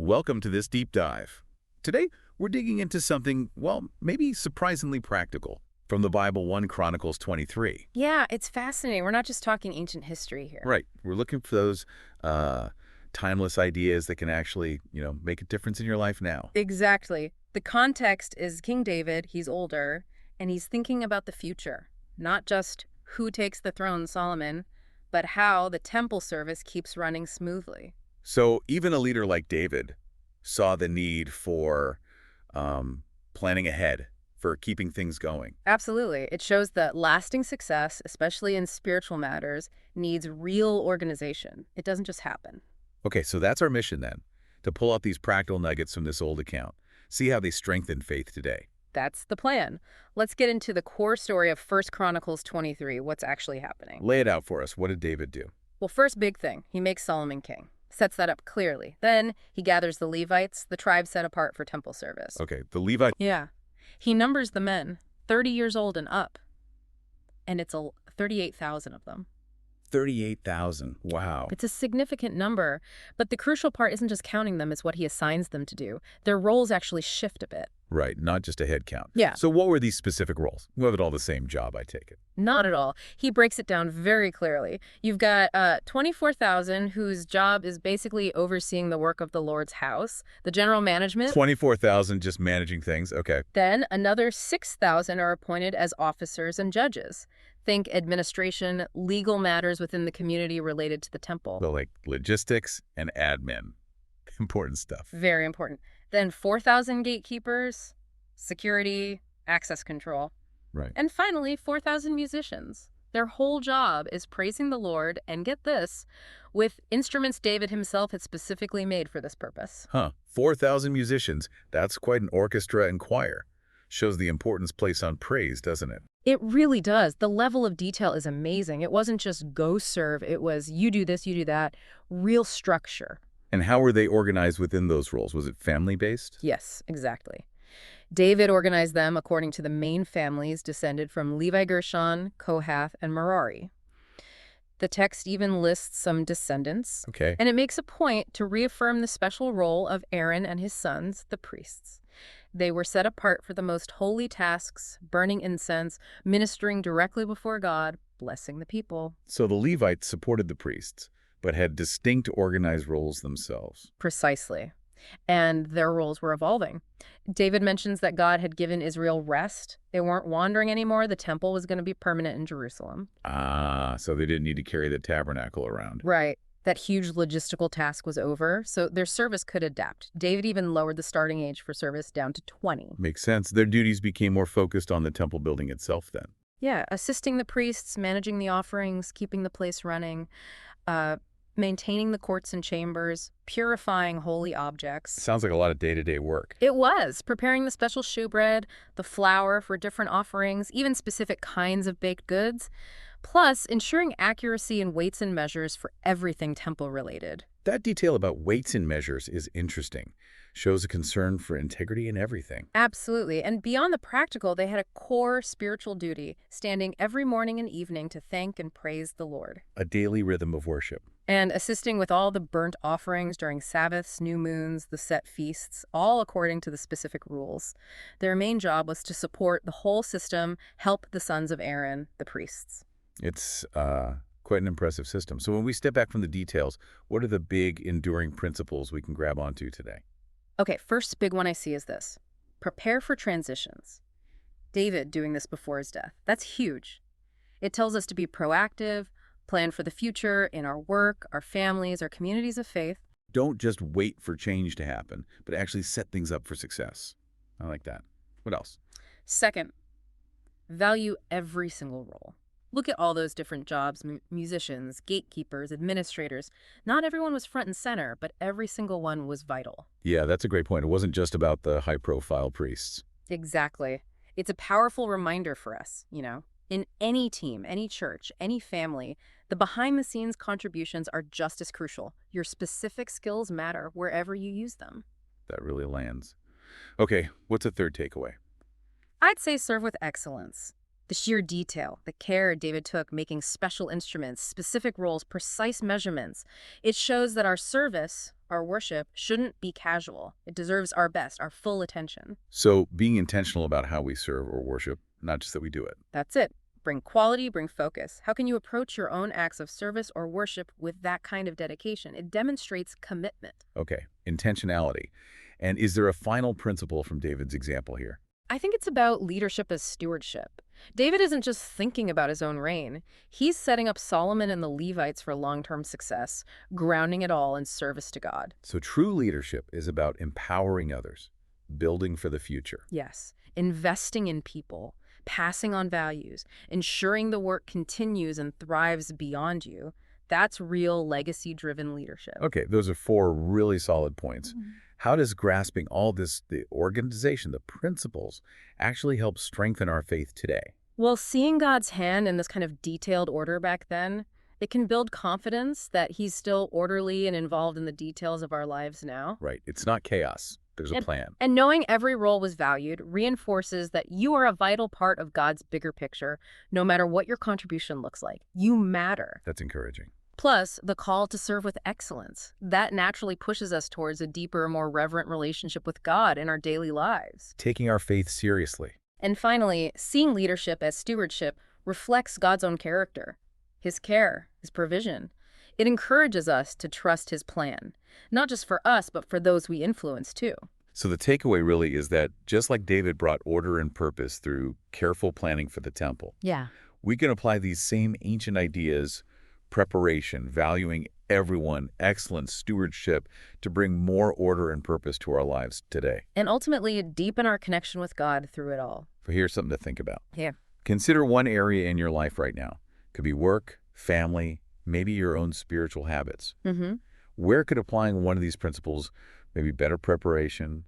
Welcome to this deep dive. Today, we're digging into something, well, maybe surprisingly practical from the Bible 1 Chronicles 23. Yeah, it's fascinating. We're not just talking ancient history here. Right. We're looking for those timeless ideas that can actually, make a difference in your life now. Exactly. The context is King David, he's older, and he's thinking about the future. Not just who takes the throne, Solomon, but how the temple service keeps running smoothly. So even a leader like David saw the need for planning ahead, for keeping things going. Absolutely. It shows that lasting success, especially in spiritual matters, needs real organization. It doesn't just happen. Okay, so that's our mission then, to pull out these practical nuggets from this old account, see how they strengthen faith today. That's the plan. Let's get into the core story of 1 Chronicles 23, what's actually happening. Lay it out for us. What did David do? Well, first big thing, he makes Solomon king. Sets that up clearly. Then he gathers the Levites, the tribe set apart for temple service. Okay, the Levite. Yeah. He numbers the men, 30 years old and up. And it's 38,000 of them. 38,000. Wow. It's a significant number, but the crucial part isn't just counting them, it's what he assigns them to do. Their roles actually shift a bit. Right, not just a head count. Yeah. So what were these specific roles? We have it all the same job, I take it. Not at all. He breaks it down very clearly. You've got 24,000 whose job is basically overseeing the work of the Lord's house, the general management. 24,000 just managing things. Okay. Then another 6,000 are appointed as officers and judges. Think administration, legal matters within the community related to the temple. So like logistics and admin. Important stuff. Very important. Then 4,000 gatekeepers, security, access control. Right. And finally, 4,000 musicians. Their whole job is praising the Lord, and get this, with instruments David himself had specifically made for this purpose. 4,000 musicians. That's quite an orchestra and choir. Shows the importance placed on praise, doesn't it? It really does. The level of detail is amazing. It wasn't just go serve. It was you do this, you do that. Real structure. And how were they organized within those roles? Was it family-based? Yes, exactly. David organized them according to the main families descended from Levi, Gershon, Kohath, and Merari. The text even lists some descendants. Okay. And it makes a point to reaffirm the special role of Aaron and his sons, the priests. They were set apart for the most holy tasks, burning incense, ministering directly before God, blessing the people. So the Levites supported the priests, but had distinct organized roles themselves. Precisely. And their roles were evolving. David mentions that God had given Israel rest. They weren't wandering anymore. The temple was going to be permanent in Jerusalem. So they didn't need to carry the tabernacle around. Right. That huge logistical task was over, so their service could adapt. David even lowered the starting age for service down to 20. Makes sense. Their duties became more focused on the temple building itself then. Yeah, assisting the priests, managing the offerings, keeping the place running, maintaining the courts and chambers, purifying holy objects. Sounds like a lot of day-to-day work. It was. Preparing the special shewbread, the flour for different offerings, even specific kinds of baked goods. Plus, ensuring accuracy in weights and measures for everything temple-related. That detail about weights and measures is interesting. Shows a concern for integrity in everything. Absolutely. And beyond the practical, they had a core spiritual duty, standing every morning and evening to thank and praise the Lord. A daily rhythm of worship. And assisting with all the burnt offerings during Sabbaths, new moons, the set feasts, all according to the specific rules. Their main job was to support the whole system, help the sons of Aaron, the priests. It's quite an impressive system. So when we step back from the details, what are the big enduring principles we can grab onto today? Okay, first big one I see is this. Prepare for transitions. David doing this before his death. That's huge. It tells us to be proactive, plan for the future in our work, our families, our communities of faith. Don't just wait for change to happen, but actually set things up for success. I like that. What else? Second, value every single role. Look at all those different jobs, musicians, gatekeepers, administrators. Not everyone was front and center, but every single one was vital. Yeah, that's a great point. It wasn't just about the high-profile priests. Exactly. It's a powerful reminder for us, In any team, any church, any family, the behind-the-scenes contributions are just as crucial. Your specific skills matter wherever you use them. That really lands. Okay, what's a third takeaway? I'd say serve with excellence. The sheer detail, the care David took making special instruments, specific roles, precise measurements. It shows that our service, our worship, shouldn't be casual. It deserves our best, our full attention. So being intentional about how we serve or worship, not just that we do it. That's it. Bring quality, bring focus. How can you approach your own acts of service or worship with that kind of dedication? It demonstrates commitment. Okay, intentionality. And is there a final principle from David's example here? I think it's about leadership as stewardship. David isn't just thinking about his own reign. He's setting up Solomon and the Levites for long-term success, grounding it all in service to God. So true leadership is about empowering others, building for the future. Yes, investing in people, passing on values, ensuring the work continues and thrives beyond you. That's real legacy-driven leadership. Okay, those are 4 really solid points. How does grasping all this, the organization, the principles, actually help strengthen our faith today? Well, seeing God's hand in this kind of detailed order back then, it can build confidence that he's still orderly and involved in the details of our lives now. Right, it's not chaos. There's a plan. And knowing every role was valued reinforces that you are a vital part of God's bigger picture, no matter what your contribution looks like. You matter. That's encouraging. Plus, the call to serve with excellence. That naturally pushes us towards a deeper, more reverent relationship with God in our daily lives. Taking our faith seriously. And finally, seeing leadership as stewardship reflects God's own character, his care, his provision. It encourages us to trust his plan, not just for us, but for those we influence too. So the takeaway really is that just like David brought order and purpose through careful planning for the temple, Yeah. we can apply these same ancient ideas, preparation, valuing everyone, excellence, stewardship, to bring more order and purpose to our lives today. And ultimately, deepen our connection with God through it all. So here's something to think about. Yeah. Consider one area in your life right now. Could be work, family, maybe your own spiritual habits. Where could applying one of these principles, maybe better preparation,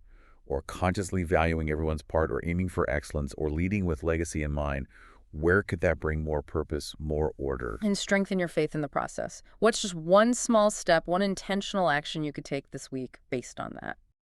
or consciously valuing everyone's part, or aiming for excellence, or leading with legacy in mind, where could that bring more purpose, more order? And strengthen your faith in the process. What's just one small step, one intentional action you could take this week based on that?